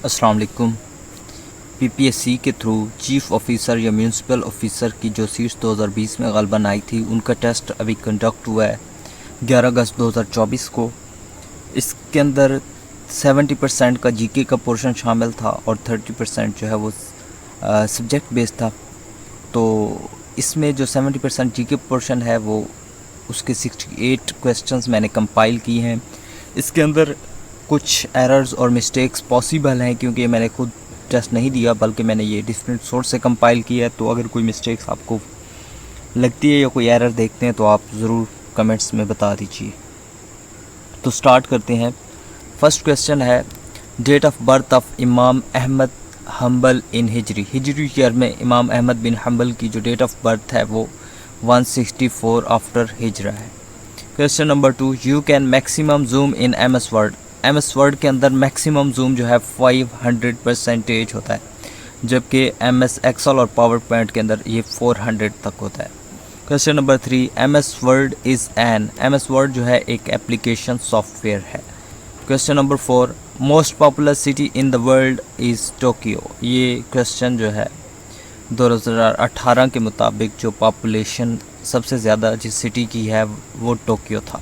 अस्सलाम वालेकुम। पीपीएससी के थ्रू चीफ़ ऑफिसर या म्यूनसिपल ऑफिसर की जो सीट्स 2020 में ग़ालिबन आई थी, उनका टेस्ट अभी कंडक्ट हुआ है 11 अगस्त 2024 को। इसके अंदर 70% का जीके का पोर्शन शामिल था और 30% जो है वो सब्जेक्ट बेस्ड था। तो इसमें जो 70% जीके पोर्शन है वो उसके 68 क्वेश्चंस मैंने कंपाइल किए हैं। इसके अंदर कुछ एरर्स और मिस्टेक्स पॉसिबल हैं क्योंकि मैंने खुद टेस्ट नहीं दिया, बल्कि मैंने ये डिफरेंट सोर्स से कंपाइल किया है। तो अगर कोई मिस्टेक्स आपको लगती है या कोई एरर देखते हैं तो आप ज़रूर कमेंट्स में बता दीजिए। तो स्टार्ट करते हैं। फर्स्ट क्वेश्चन है date of birth of Imam Ahmad Hanbal in Hijri year में इमाम अहमद बिन हम्बल की जो डेट ऑफ बर्थ है वो 164 आफ्टर हिजरा है। Question number 2, you can maximum zoom in MS word के अंदर मैक्सिमम जूम जो है 500% होता है, जबकि एमएस एक्सेल और पावर पॉइंट के अंदर ये 400 तक होता है। क्वेश्चन नंबर 3, एमएस वर्ड जो है एक एप्लीकेशन सॉफ्टवेयर है। Question number 4, most popular city in the world is Tokyo. ये क्वेश्चन जो है 2018 के मुताबिक जो पॉपुलेशन सबसे ज़्यादा जिस सिटी की है वो टोक्यो था।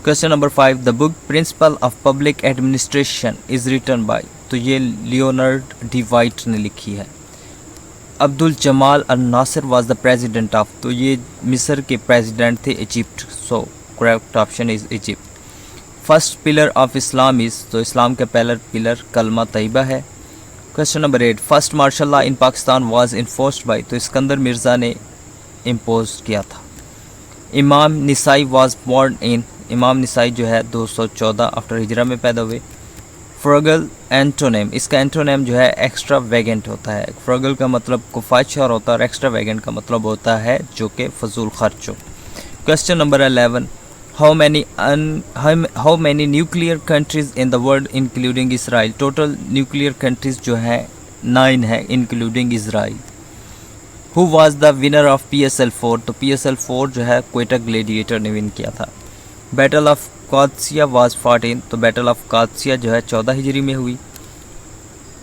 Question number 5, the book principle of public administration is written by. तो ये लियोनार्ड डी वाइट ने लिखी है। Abdul Jamal al Nasir was the president of. तो ये मिस्र के प्रेसिडेंट थे Egypt. So correct option is Egypt. First pillar of Islam is. तो इस्लाम का पहला पिलर कलमा तैयबा है। Question number 8, first martial law in Pakistan was enforced by. तो इस्कंदर मिर्ज़ा ने इम्पोज किया था। इमाम निसाई वाज बोर्न इन। इमाम निसाई जो है 214 आफ्टर हिजरा में पैदा हुए। फ्रगल एंटोनेम, इसका एंटोनेम जो है एक्स्ट्रा वैगेंट होता है। फ्रगल का मतलब कुफायतशार होता है और एक्स्ट्रा वैगेंट का मतलब होता है जो कि फजूल खर्च हो। Question number 11, how many nuclear countries in the world including Israel. Total nuclear countries जो है 9 है including Israel. Who was the winner of PSL4। तो PSL4 जो है क्वेटा ग्लेडिएटर ने विन किया था। Battle of Qadisiyyah was 14। तो बैटल ऑफ कादसिया जो है 14 हिजरी में हुई।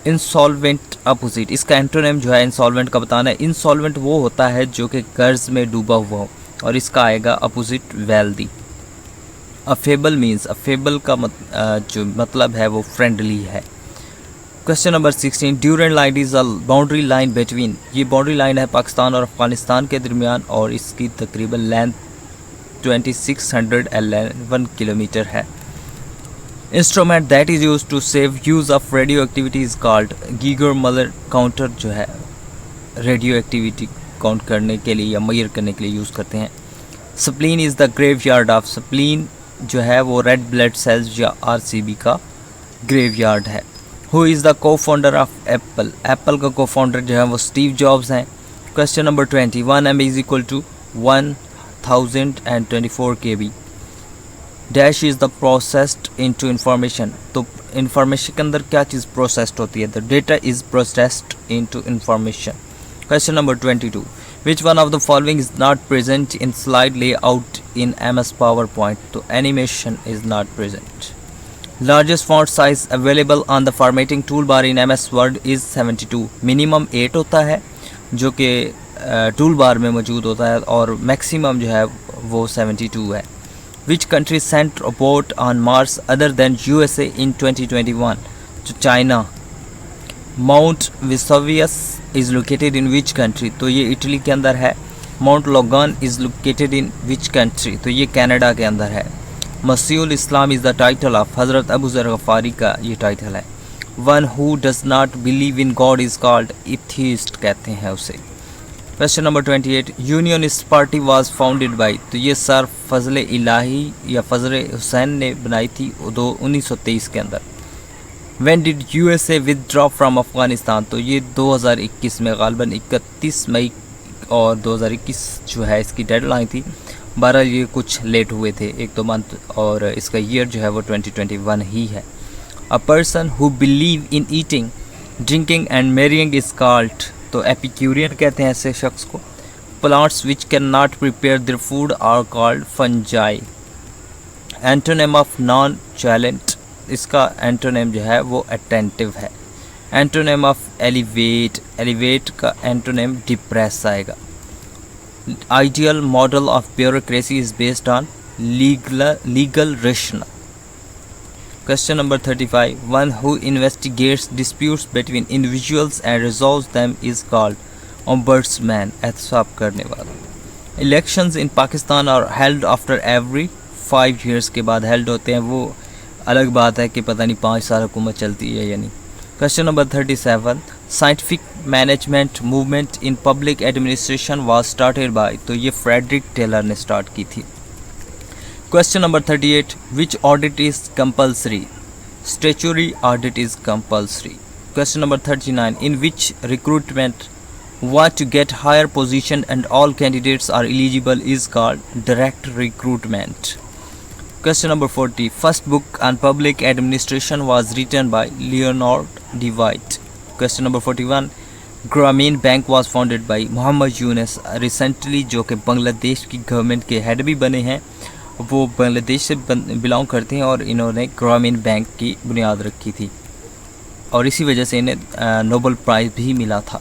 इंसॉल्वेंट अपोजिट, इसका एंटोनेम जो है इंसॉल्वेंट का बताना है। इंसॉल्वेंट वो होता है जो कि कर्ज में डूबा हुआ हो और इसका आएगा opposite wealthy. Affable means, affable का जो मतलब है वो फ्रेंडली है। Question number 16, Durand line is a boundary line between. ये बाउंड्री लाइन है पाकिस्तान और अफगानिस्तान के दरमियान और इसकी तकरीबन लेंथ 2611 किलोमीटर है। Instrument that is use to save use of radioactivity is called. Geiger Muller counter जो है रेडियो एक्टिविटी काउंट करने के लिए या मेजर करने के लिए यूज़ करते हैं। Spleen is the graveyard of. Spleen जो है वो रेड ब्लड सेल्स या RCB का ग्रेव यार्ड है। Who is the co founder of Apple. Apple का को फाउंडर जो है वो स्टीव जॉब्स हैं। Question number 20, 1 MB is equal to 1024 KB। Dash is the processed into information. तो information के अंदर क्या चीज़ प्रोसेस्ड होती है? The data is processed into information. Question number 22, which one of the following is not present in slide layout in MS PowerPoint। तो animation is not present. Largest font size available on the formatting tool bar in MS Word is 72। Minimum 8 होता है जो कि tool bar में मौजूद होता है और मैक्सिमम जो है वो 72 है। Which country sent robot on Mars other than USA in 2021। जो China. Mount Vesuvius is located in which country. तो ये इटली के अंदर है। Mount Logan is located in which country. तो ये कनाडा के अंदर है। मसीहुल इस्लाम इज़ द टाइटल ऑफ। हज़रत अबू ज़र गफ़ारी का ये टाइटल है। One who does not believe in God is called atheist कहते हैं उसे। Question number 28, unionist party was founded by. तो ये सर फजल इलाही या फजल हुसैन ने बनाई थी 1923 के अंदर। When did USA withdraw from Afghanistan. तो ये 2021 में ग़ालिबन 31 मई और 2021 जो है इसकी डेडलाइन थी। 12 ये कुछ लेट हुए थे 1-2 मंथ और इसका ईयर जो है वो 2021 ही है। A person who believe in eating drinking and marrying is called. तो एपिक्यूरियन कहते हैं ऐसे शख्स को। Plants which can not prepare their food are called fungi. Antonym of nonchalant इसका एंटोनिम जो है वो अटेंटिव है। एंटोनिम ऑफ एलिवेट, एलिवेट का एंटोनिम डिप्रेस आएगा। Ideal model of bureaucracy is based on legal rational. Question number 35. One who investigates disputes between individuals and resolves them is called ombudsman. एहतसाब करने वाला। Elections in Pakistan are held after every 5 years के बाद held होते हैं। वो अलग बात है कि पता नहीं 5 साल हुकूमत चलती है या नहीं। Question number 37. Scientific management movement in public administration was started by, तो ये फ्रेडरिक टेलर ने स्टार्ट की थी। Question number 38. Which audit is compulsory? Statutory audit is compulsory. Question number 39. In which recruitment want to get higher position and all candidates are eligible is called direct recruitment. Question number 40. First book on public administration was written by Leonard Dwight. Question number 41. ग्रामीण bank was founded by Muhammad Yunus recently, जो कि बांग्लादेश की government के head भी बने हैं। वो बांग्लादेश से बिलोंग करते हैं और इन्होंने ग्रामीण बैंक की बुनियाद रखी थी और इसी वजह से इन्हें नोबेल प्राइज़ भी मिला था।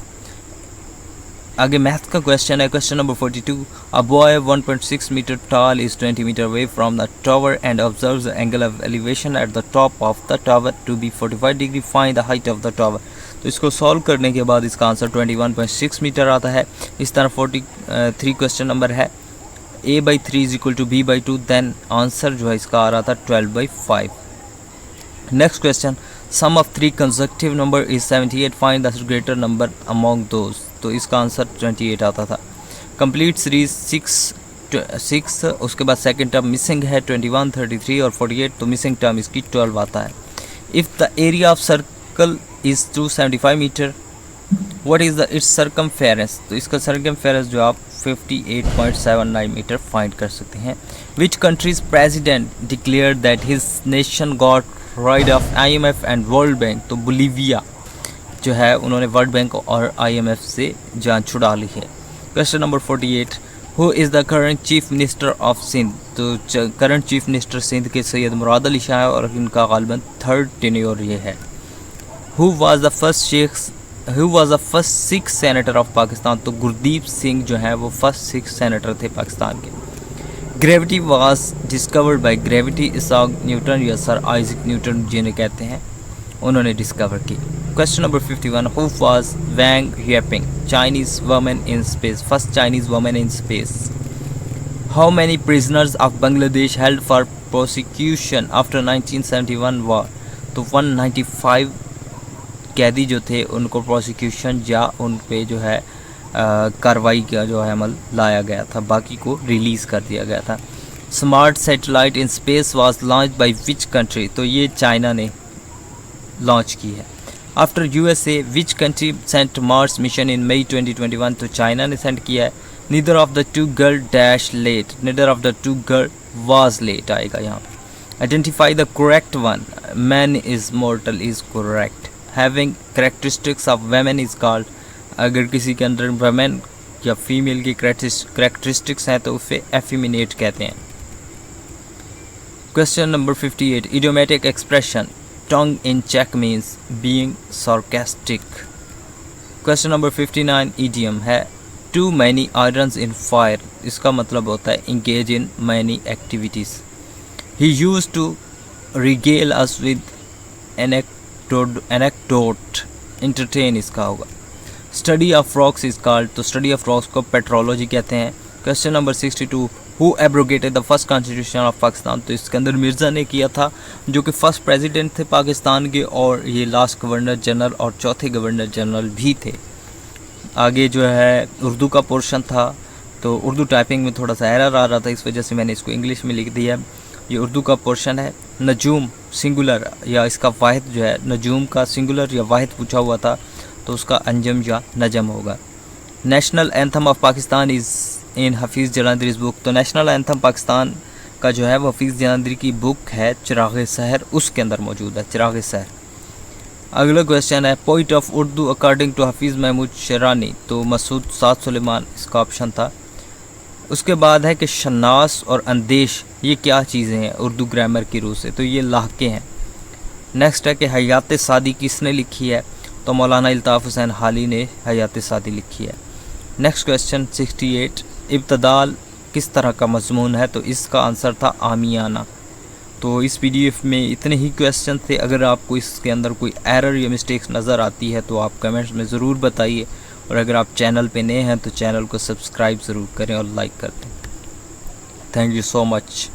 आगे मैथ का क्वेश्चन है। Question number 42. A boy 1.6 metre tall is 20 meter away from the tower and observes the angle of elevation at the top of the tower to be 45 degree. Find the height of the tower. तो इसको solve करने के बाद इसका answer 21.6 metre आता है। इस तरह 43 क्वेश्चन नंबर है। a/3 is equal to b/2, then answer जो है इसका आ रहा था 12/5। Next question, sum of 3 consecutive number is 78, find the greater number among those, तो इसका आंसर 28 आता था। कंप्लीट सीरीज 6, उसके बाद सेकंड टर्म मिसिंग है 21, 33 और 48, तो मिसिंग टर्म इसकी 12 आता है। If the area of circle is 275 metre, what is the its circumference, तो इसका सर्कमफेरेंस जो आप 58.79 मीटर फाइंड कर सकते हैं। Which countries president declare that his nation got ride of IMF and world bank, तो बोलीविया जो है उन्होंने वर्ल्ड बैंक और IMF से जान छुड़ा ली है। Question number 48, who is the current chief minister of Sindh, तो करंट चीफ मिनिस्टर सिंध के सैयद मुराद अली शाह है और इनका गालिबन 3rd टेन्योर ये है। Who was the first Sikh senator of Pakistan, तो गुरदीप सिंह जो है वो फर्स्ट सिख सेनेटर थे पाकिस्तान के। Gravity was discovered by gravity Isaac Newton या सर आइजक न्यूटन जिन्हें कहते हैं, उन्होंने डिस्कवर की। Question number 51, who was Wang Yaping, Chinese women in space, first Chinese women in space. How many prisoners of Bangladesh held for prosecution after 1971 war, तो 195 कैदी जो थे उनको प्रोसिक्यूशन या उन पे जो है कार्रवाई का जो है अमल लाया गया था, बाकी को रिलीज़ कर दिया गया था। Smart satellite in space was launch by which country, तो ये चाइना ने लॉन्च की है। After USA which country sent Mars mission in May 2021, तो चाइना ने सेंड किया है। Neither of the two girl dash late, neither of the two girl was late आएगा यहाँ। Identify the correct one, man is mortal is correct. Having characteristics of women is called, अगर किसी के अंदर women या female की characteristics हैं तो उसे एफिमिनेट कहते हैं। Question number 58, idiomatic expression tongue in cheek means being sarcastic. Question number 59, idiom है too many irons in fire, इसका मतलब होता है engage in many activities. He used to regale us with anecdote, entertain इसका होगा। Study of rocks is called, तो study of rocks को petrology कहते हैं। Question number 62, who abrogated the first constitution of Pakistan, तो सिकंदर मिर्ज़ा ने किया था जो कि फर्स्ट प्रेसिडेंट थे पाकिस्तान के और ये लास्ट गवर्नर जनरल और चौथे गवर्नर जनरल भी थे। आगे जो है उर्दू का पोर्शन था, तो उर्दू टाइपिंग में थोड़ा सा एरर आ रहा था, इस वजह से मैंने इसको इंग्लिश में लिख दिया। ये उर्दू का पोर्शन है। नजूम सिंगुलर या इसका वाहिद जो है, नजूम का सिंगुलर या वाहिद पूछा हुआ था तो उसका अंजम या नजम होगा। National anthem of Pakistan is in Hafeez Jalandhari's book, तो नेशनल एंथम पाकिस्तान का जो है वो हफीज़ जलांधरी की बुक है चिराग शहर, उसके अंदर मौजूद है चिराग शहर। अगला क्वेश्चन है poet of Urdu according to Hafeez Mahmood Sherani, तो मसूद साद सुलेमान इसका ऑप्शन था। उसके बाद है कि शनास और अंदेश ये क्या चीज़ें हैं उर्दू ग्रामर की रूह से, तो ये लाहके हैं। नेक्स्ट है कि हयात सादी किसने लिखी है, तो मौलाना अल्ताफ़ हुसैन हाली ने हयात सादी लिखी है। नेक्स्ट क्वेश्चन 68, इब्तदाल किस तरह का मजमून है, तो इसका आंसर था आमियाना। तो इस PDF में इतने ही क्वेश्चन थे। अगर आपको इसके अंदर कोई एरर या मिस्टेक्स नज़र आती है तो आप कमेंट्स में ज़रूर बताइए, और अगर आप चैनल पे नए हैं तो चैनल को सब्सक्राइब ज़रूर करें और लाइक कर दें। Thank you so much.